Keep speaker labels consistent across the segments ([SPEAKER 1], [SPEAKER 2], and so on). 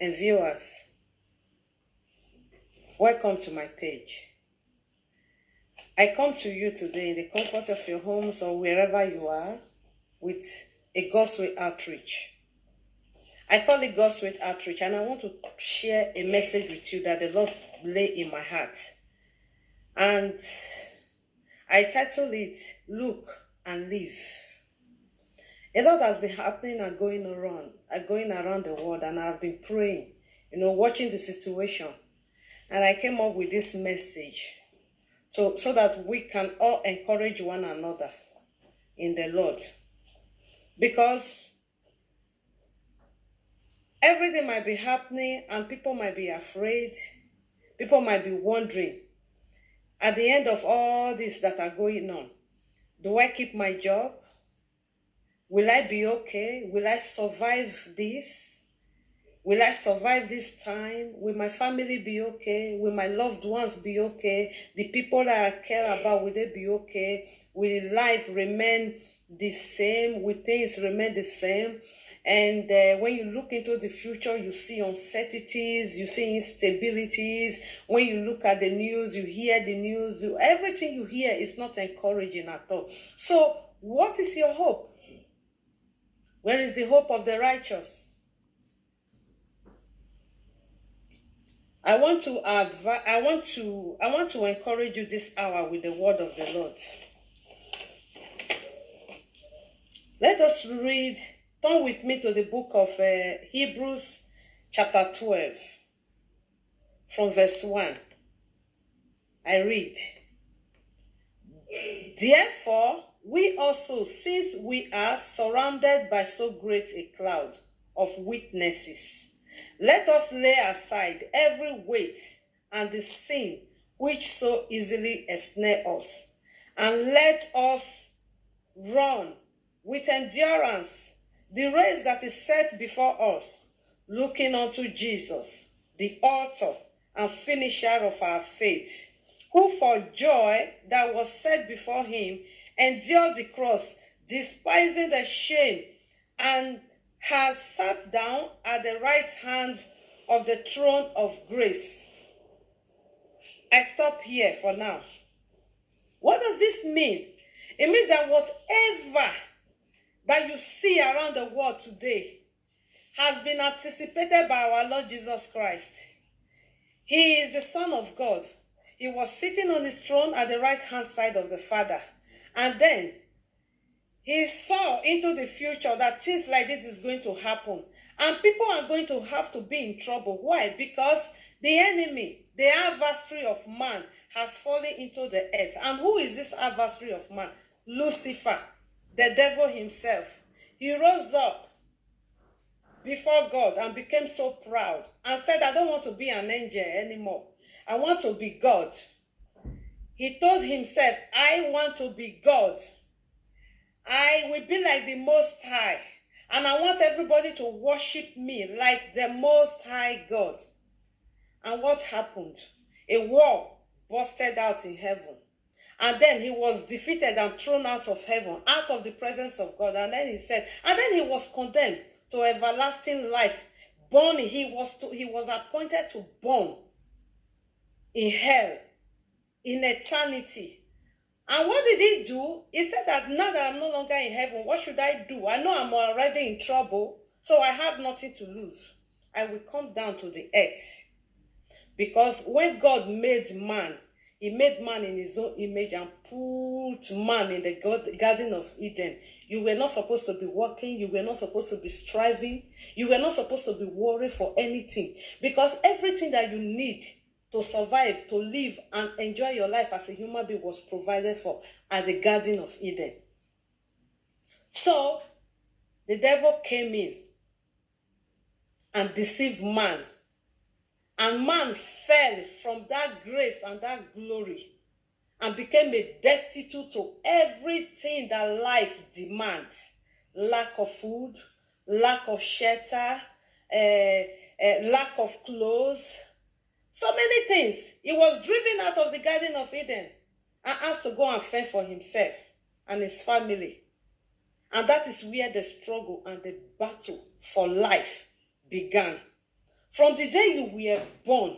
[SPEAKER 1] and viewers. Welcome to my page. I come to you today in the comfort of your homes or wherever you are with a God's Way outreach. I call it God's Way outreach, and I want to share a message with you that the Lord lay in my heart. And I title it, Look and Live. A lot has been happening and going around the world, and I've been praying, watching the situation. And I came up with this message so that we can all encourage one another in the Lord. Because everything might be happening and people might be afraid. People might be wondering, at the end of all this that are going on, do I keep my job? Will I be okay? Will I survive this? Will I survive this time? Will my family be okay? Will my loved ones be okay? The people that I care about, will they be okay? Will life remain the same? Will things remain the same? And when you look into the future, you see uncertainties, you see instabilities. When you look at the news, you hear the news. Everything you hear is not encouraging at all. So what is your hope? Where is the hope of the righteous? I want to encourage you this hour with the word of the Lord. Let us read. Turn with me to the book of Hebrews chapter 12 from verse 1. I read. Therefore, we also, since we are surrounded by so great a cloud of witnesses, let us lay aside every weight and the sin which so easily ensnares us, and let us run with endurance the race that is set before us, looking unto Jesus, the author and finisher of our faith, who for joy that was set before him endured the cross, despising the shame, and has sat down at the right hand of the throne of grace. I stop here for now. What does this mean? It means that whatever that you see around the world today has been anticipated by our Lord Jesus Christ. He is the Son of God. He was sitting on his throne at the right-hand side of the Father. And then he saw into the future that things like this is going to happen. And people are going to have to be in trouble. Why? Because the enemy, the adversary of man, has fallen into the earth. And who is this adversary of man? Lucifer, the devil himself. He rose up before God and became so proud and said, I don't want to be an angel anymore. I want to be God. He told himself, I want to be God. I will be like the Most High. And I want everybody to worship me like the Most High God. And what happened? A war busted out in heaven. And then he was defeated and thrown out of heaven, out of the presence of God. And then he was condemned to everlasting life. He was appointed to burn in hell, in eternity. And what did he do? He said that now that I'm no longer in heaven, what should I do? I know I'm already in trouble, so I have nothing to lose. I will come down to the earth. Because when God made man, he made man in his own image and put man in the Garden of Eden. You were not supposed to be working. You were not supposed to be striving. You were not supposed to be worried for anything. Because everything that you need to survive, to live, and enjoy your life as a human being was provided for at the Garden of Eden. So, the devil came in and deceived man. And man fell from that grace and that glory and became a destitute to everything that life demands. Lack of food, lack of shelter, lack of clothes. So many things. He was driven out of the Garden of Eden and asked to go and fend for himself and his family. And that is where the struggle and the battle for life began. From the day you were born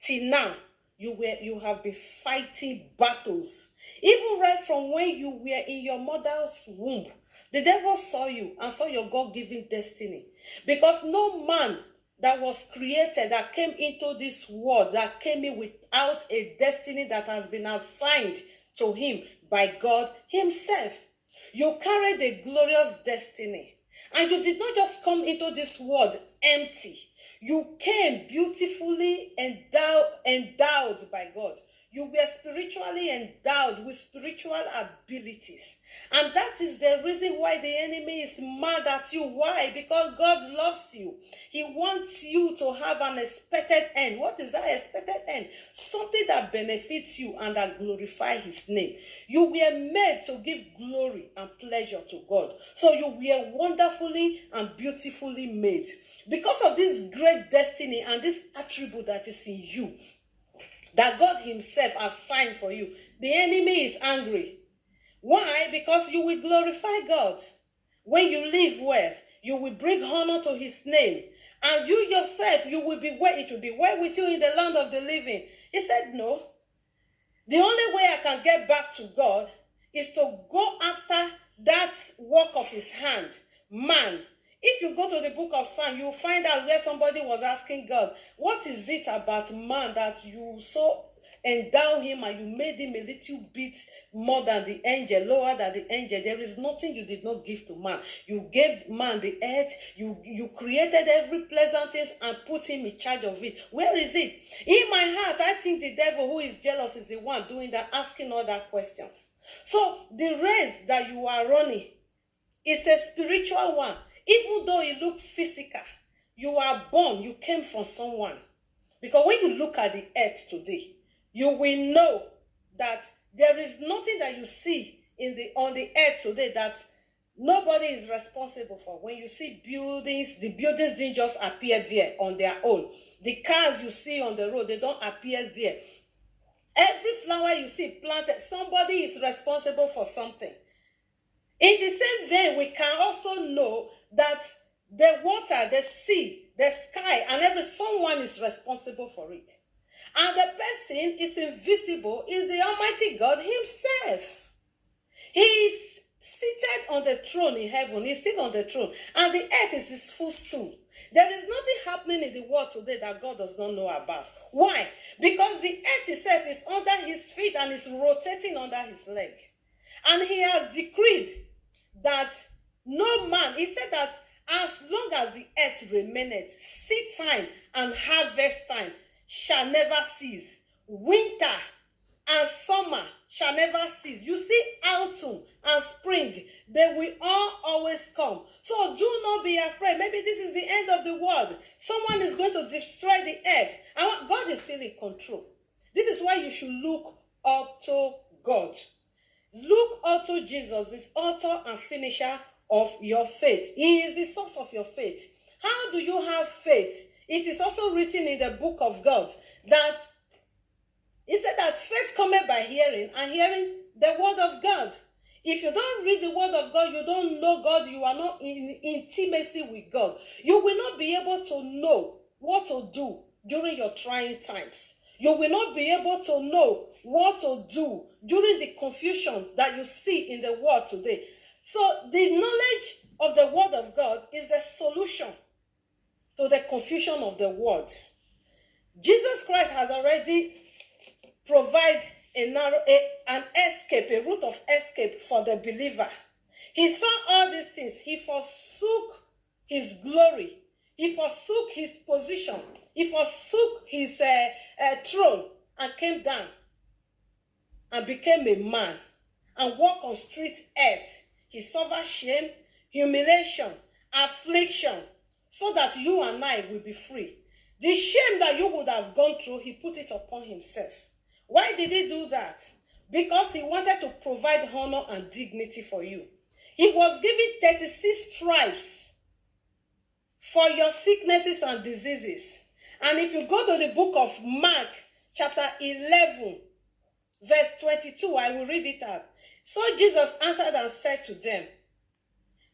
[SPEAKER 1] till now, you have been fighting battles. Even right from when you were in your mother's womb, the devil saw you and saw your God-given destiny. Because no man that was created, that came into this world, that came in without a destiny that has been assigned to him by God himself. You carried a glorious destiny. And you did not just come into this world empty. You came beautifully endowed by God. You were spiritually endowed with spiritual abilities. And that is the reason why the enemy is mad at you. Why? Because God loves you. He wants you to have an expected end. What is that expected end? Something that benefits you and that glorifies his name. You were made to give glory and pleasure to God. So you were wonderfully and beautifully made. Because of this great destiny and this attribute that is in you, that God himself assigned for you, the enemy is angry. Why? Because you will glorify God. When you live well, you will bring honor to his name. And you yourself, you will be well, it will be well with you in the land of the living. He said, no. The only way I can get back to God is to go after that work of his hand, man. If you go to the book of Psalms, you will find out where somebody was asking God, what is it about man that you so endow him and you made him a little bit more than the angel, lower than the angel? There is nothing you did not give to man. You gave man the earth. You created every pleasant thing and put him in charge of it. Where is it? In my heart, I think the devil who is jealous is the one doing that, asking all that questions. So the race that you are running is a spiritual one. Even though it looks physical, you are born, you came from someone. Because when you look at the earth today, you will know that there is nothing that you see on the earth today that nobody is responsible for. When you see buildings, the buildings didn't just appear there on their own. The cars you see on the road, they don't appear there. Every flower you see planted, somebody is responsible for something. In the same vein, we can also know that the water, the sea, the sky, and someone is responsible for it. And the person is invisible, is the Almighty God himself. He is seated on the throne in heaven. He's still on the throne. And the earth is his footstool. There is nothing happening in the world today that God does not know about. Why? Because the earth itself is under his feet and is rotating under his leg. And he has decreed that no man, he said that as long as the earth remaineth, seed time and harvest time shall never cease. Winter and summer shall never cease. You see, autumn and spring, they will all always come. So do not be afraid. Maybe this is the end of the world. Someone is going to destroy the earth. And God is still in control. This is why you should look up to God. Look up to Jesus, the author and finisher of your faith. He is the source of your faith. How do you have faith? It is also written in the book of God that he said that faith cometh by hearing, and hearing the word of God. If you don't read the word of God, you don't know God, you are not in intimacy with God. You will not be able to know what to do during your trying times. You will not be able to know what to do during the confusion that you see in the world today. So the knowledge of the word of God is the solution to the confusion of the world. Jesus Christ has already provided an escape, a route of escape for the believer. He saw all these things. He forsook his glory. He forsook his position. He forsook his throne and came down and became a man and walked on street earth. He suffered shame, humiliation, affliction, so that you and I will be free. The shame that you would have gone through, he put it upon himself. Why did he do that? Because he wanted to provide honor and dignity for you. He was given 36 stripes for your sicknesses and diseases. And if you go to the book of Mark, chapter 11, verse 22, I will read it out. So Jesus answered and said to them,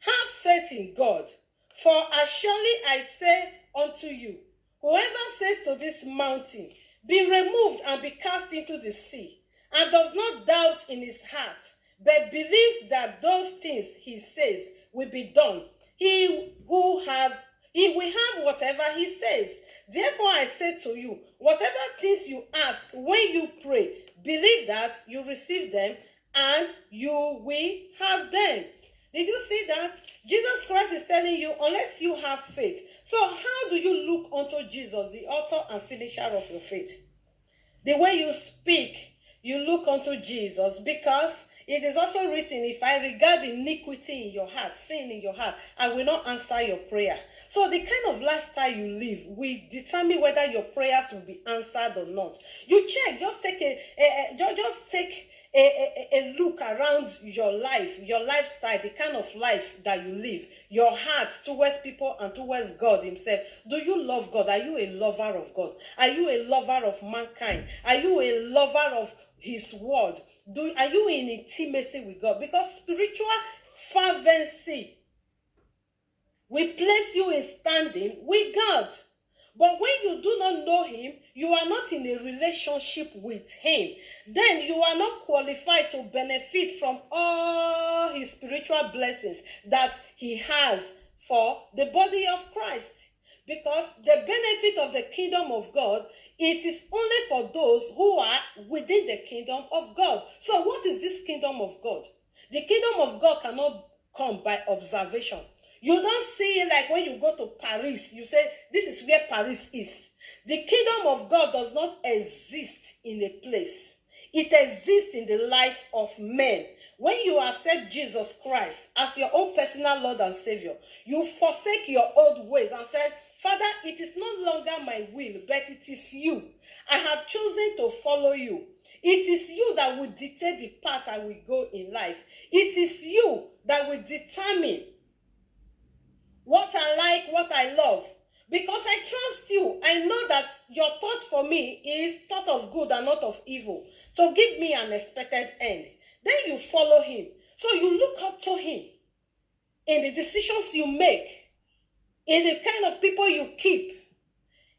[SPEAKER 1] have faith in God, for as surely I say unto you, Whoever says to this mountain, be removed and be cast into the sea, and does not doubt in his heart, but believes that those things he says will be done, he will have whatever he says. Therefore I say to you, whatever things you ask when you pray, believe that you receive them and you will have them. Did you see that? Jesus Christ is telling you, unless you have faith. So how do you look unto Jesus, the author and finisher of your faith? The way you speak, you look unto Jesus, because it is also written, if I regard iniquity in your heart, sin in your heart, I will not answer your prayer. So the kind of lifestyle you live will determine whether your prayers will be answered or not. You check, just take a look around your life, your lifestyle, the kind of life that you live, your heart towards people and towards God himself. Do you love God? Are you a lover of God? Are you a lover of mankind? Are you a lover of his word? Are you in intimacy with God? Because spiritual fervency will place you in standing with God. But when you do not know him, you are not in a relationship with him. Then you are not qualified to benefit from all his spiritual blessings that he has for the body of Christ. Because the benefit of the kingdom of God, it is only for those who are within the kingdom of God. So what is this kingdom of God? The kingdom of God cannot come by observation. You don't see it like when you go to Paris, you say, this is where Paris is. The kingdom of God does not exist in a place. It exists in the life of men. When you accept Jesus Christ as your own personal Lord and Savior, you forsake your old ways and say, Father, it is no longer my will, but it is you. I have chosen to follow you. It is you that will dictate the path I will go in life. It is you that will determine what I like, what I love. Because I trust you. I know that your thought for me is thought of good and not of evil. So give me an expected end. Then you follow him. So you look up to him in the decisions you make, in the kind of people you keep,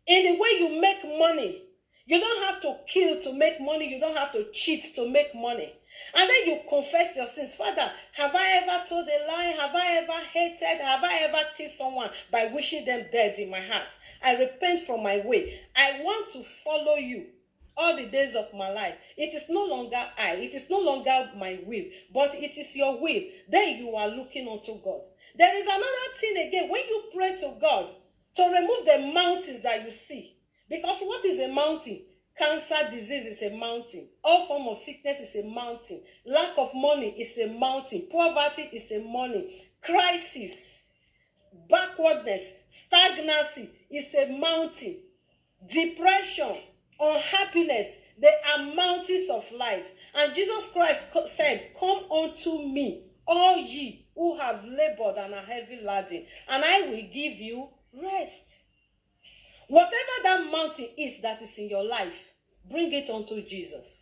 [SPEAKER 1] in the way you make money. You don't have to kill to make money. You don't have to cheat to make money. And then you confess your sins. Father, have I ever told a lie? Have I ever hated? Have I ever killed someone by wishing them dead in my heart? I repent from my way. I want to follow you all the days of my life. It is no longer I. It is no longer my will, but it is your will. Then you are looking unto God. There is another thing again. When you pray to God to remove the mountains that you see. Because what is a mountain? Cancer disease is a mountain. All form of sickness is a mountain. Lack of money is a mountain. Poverty is a mountain. Crisis, backwardness, stagnancy is a mountain. Depression, unhappiness, they are mountains of life. And Jesus Christ said, come unto me, all ye who have labored and are heavy laden, and I will give you rest. Whatever that mountain is that is in your life, bring it unto Jesus.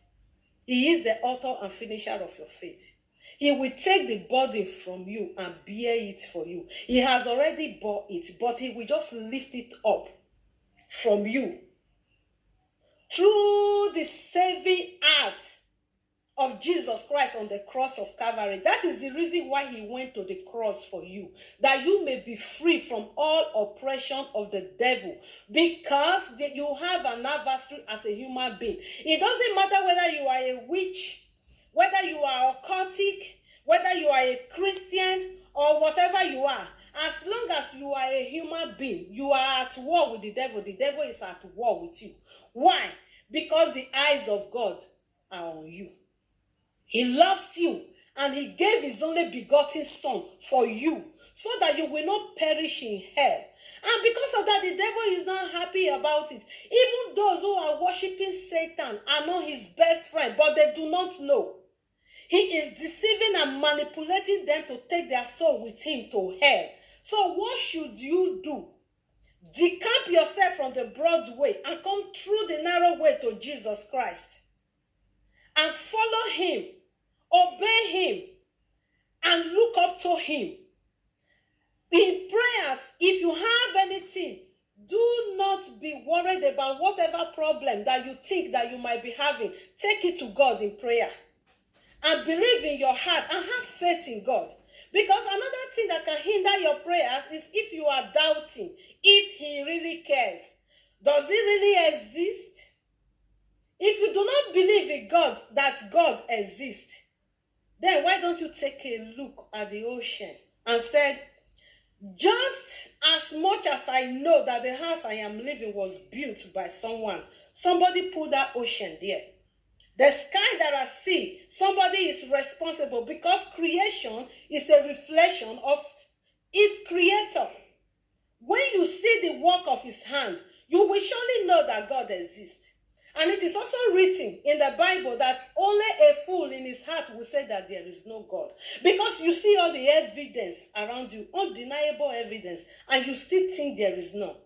[SPEAKER 1] He is the author and finisher of your faith. He will take the burden from you and bear it for you. He has already bore it, but he will just lift it up from you through the saving act of Jesus Christ on the cross of Calvary. That is the reason why he went to the cross for you, that you may be free from all oppression of the devil, because you have an adversary as a human being. It doesn't matter whether you are a witch, whether you are occultic, whether you are a Christian, or whatever you are. As long as you are a human being, you are at war with the devil. The devil is at war with you. Why? Because the eyes of God are on you. He loves you, and he gave his only begotten son for you, so that you will not perish in hell. And because of that, the devil is not happy about it. Even those who are worshiping Satan are not his best friend, but they do not know. He is deceiving and manipulating them to take their soul with him to hell. So what should you do? Decamp yourself from the broad way and come through the narrow way to Jesus Christ. And follow him, obey him, and look up to him. In prayers, if you have anything, Do not be worried about whatever problem that you think that you might be having. Take it to God in prayer. And believe in your heart and have faith in God. Because another thing that can hinder your prayers is if you are doubting if he really cares. Does he really exist? If you do not believe in God, that God exists, then why don't you take a look at the ocean and said, just as much as I know that the house I am living was built by someone, somebody put that ocean there. The sky that I see, somebody is responsible, because creation is a reflection of its creator. When you see the work of his hand, you will surely know that God exists. And it is also written in the Bible that only a fool in his heart will say that there is no God. Because you see all the evidence around you, undeniable evidence, and you still think there is none.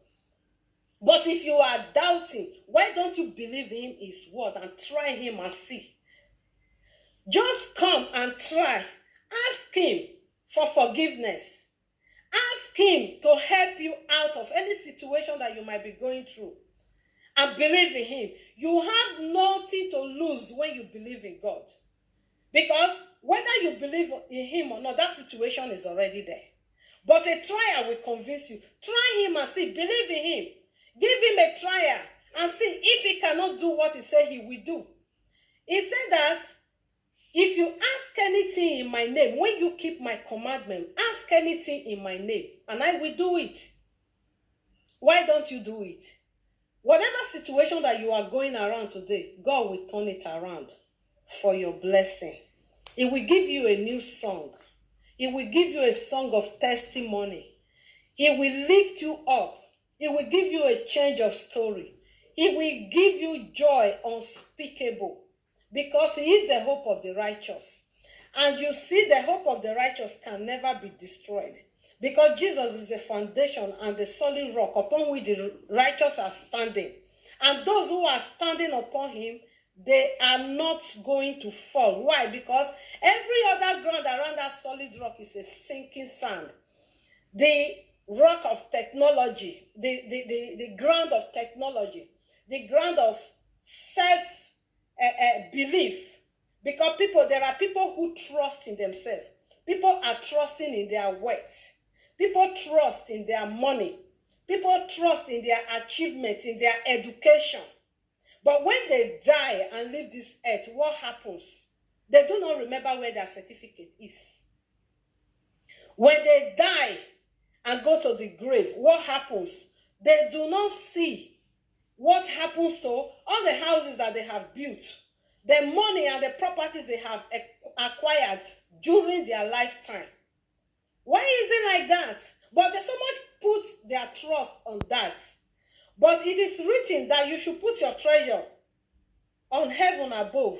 [SPEAKER 1] But if you are doubting, why don't you believe in his word and try him and see? Just come and try. Ask him for forgiveness. Ask him to help you out of any situation that you might be going through. And believe in him. You have nothing to lose when you believe in God. Because whether you believe in him or not, that situation is already there. But a trial will convince you. Try him and see. Believe in him. Give him a trial and see if he cannot do what he said he will do. He said that if you ask anything in my name, when you keep my commandment, ask anything in my name, and I will do it. Why don't you do it? Whatever situation that you are going around today, God will turn it around for your blessing. He will give you a new song. He will give you a song of testimony. He will lift you up. He will give you a change of story. He will give you joy unspeakable, because he is the hope of the righteous. And you see, the hope of the righteous can never be destroyed, because Jesus is the foundation and the solid rock upon which the righteous are standing. And those who are standing upon him, they are not going to fall. Why? Because every other ground around that solid rock is a sinking sand. The rock of technology, the ground of technology, the ground of self-belief. Because there are people who trust in themselves. People are trusting in their wealth. People trust in their money. People trust in their achievements, in their education. But when they die and leave this earth, what happens? They do not remember where their certificate is. When they die and go to the grave, what happens? They do not see what happens to all the houses that they have built, the money and the properties they have acquired during their lifetime. Why is it like that? But they so much put their trust on that. But it is written that you should put your treasure on heaven above,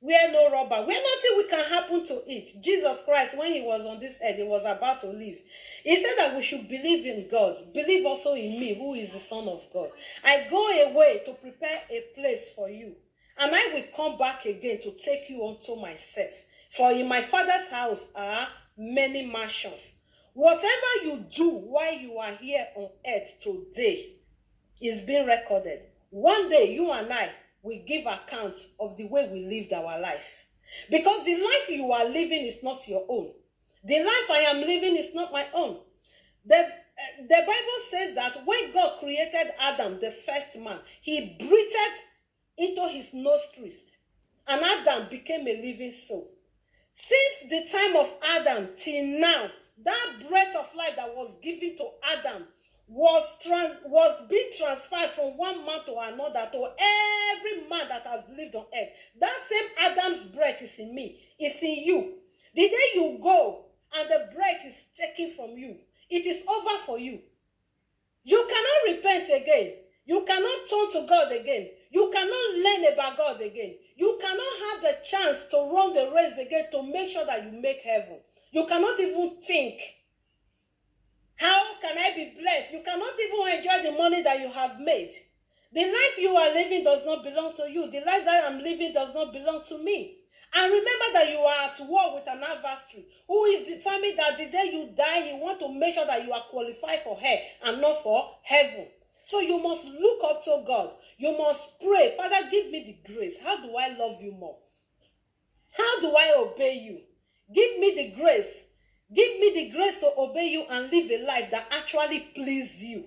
[SPEAKER 1] where no robber, where nothing will can happen to it. Jesus Christ, when he was on this earth, he was about to leave. He said that we should believe in God. Believe also in me, who is the Son of God. I go away to prepare a place for you, and I will come back again to take you unto myself. For in my Father's house are many mansions. Whatever you do while you are here on earth today is being recorded. One day, you and I will give account of the way we lived our life. Because the life you are living is not your own. The life I am living is not my own. The Bible says that when God created Adam, the first man, he breathed into his nostrils, and Adam became a living soul. Since the time of Adam till now, that breath of life that was given to Adam was being transferred from one man to another, to every man that has lived on earth. That same Adam's breath is in me, is in you. The day you go and the breath is taken from you, it is over for you. You cannot repent again. You cannot turn to God again. You cannot learn about God again. You cannot have the chance to run the race again to make sure that you make heaven. You cannot even think, how can I be blessed? You cannot even enjoy the money that you have made. The life you are living does not belong to you. The life that I'm living does not belong to me. And remember that you are at war with an adversary who is determined that the day you die, he wants to make sure that you are qualified for hell and not for heaven. So you must look up to God. You must pray, Father, give me the grace. How do I love you more? How do I obey you? Give me the grace. Give me the grace to obey you and live a life that actually pleases you.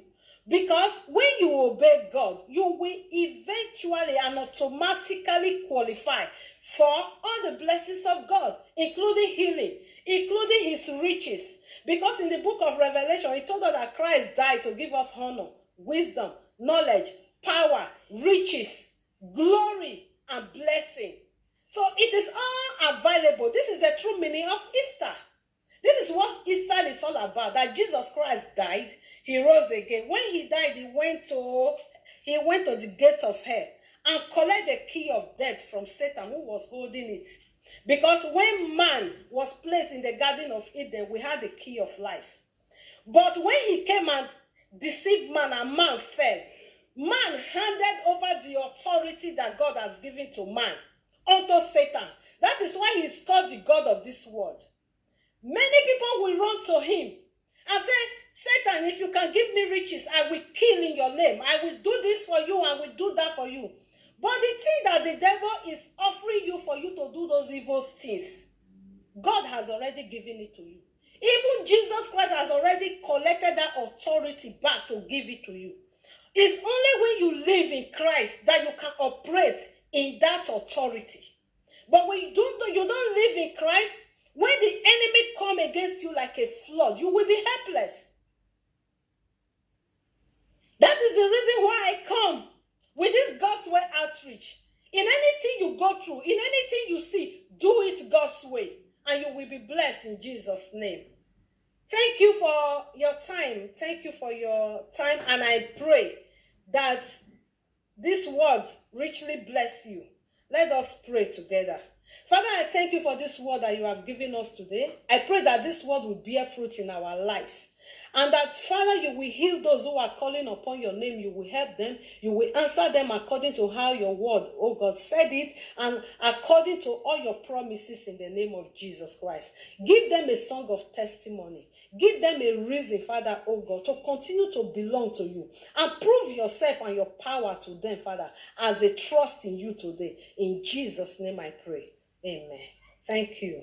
[SPEAKER 1] Because when you obey God, you will eventually and automatically qualify for all the blessings of God, including healing, including his riches. Because in the book of Revelation, it told us that Christ died to give us honor, wisdom, knowledge, power, riches, glory, and blessing. So it is all available. This is the true meaning of Easter. This is what Easter is all about, that Jesus Christ died, he rose again. When he died, he went to the gates of hell and collected the key of death from Satan, who was holding it. Because when man was placed in the Garden of Eden, we had the key of life. But when he came and deceived man and man fell, man handed over the authority that God has given to man unto Satan. That is why he is called the God of this world. Many people will run to him and say, Satan, if you can give me riches, I will kill in your name. I will do this for you and will do that for you. But the thing that the devil is offering you for you to do those evil things, God has already given it to you. Even Jesus Christ has already collected that authority back to give it to you. It's only when you live in Christ that you can operate in that authority. But when you don't live in Christ, when the enemy come against you like a flood, you will be helpless. That is the reason why I come with this gospel outreach. In anything you go through, in anything you see, do it God's way, and you will be blessed in Jesus' name. Thank you for your time. Thank you for your time, and I pray that this word richly bless you. Let us pray together. Father, I thank you for this word that you have given us today. I pray that this word will bear fruit in our lives. And that, Father, you will heal those who are calling upon your name. You will help them. You will answer them according to how your word, oh God, said it, and according to all your promises in the name of Jesus Christ. Give them a song of testimony. Give them a reason, Father, oh God, to continue to belong to you. And prove yourself and your power to them, Father, as they trust in you today. In Jesus' name I pray. Amen. Thank you.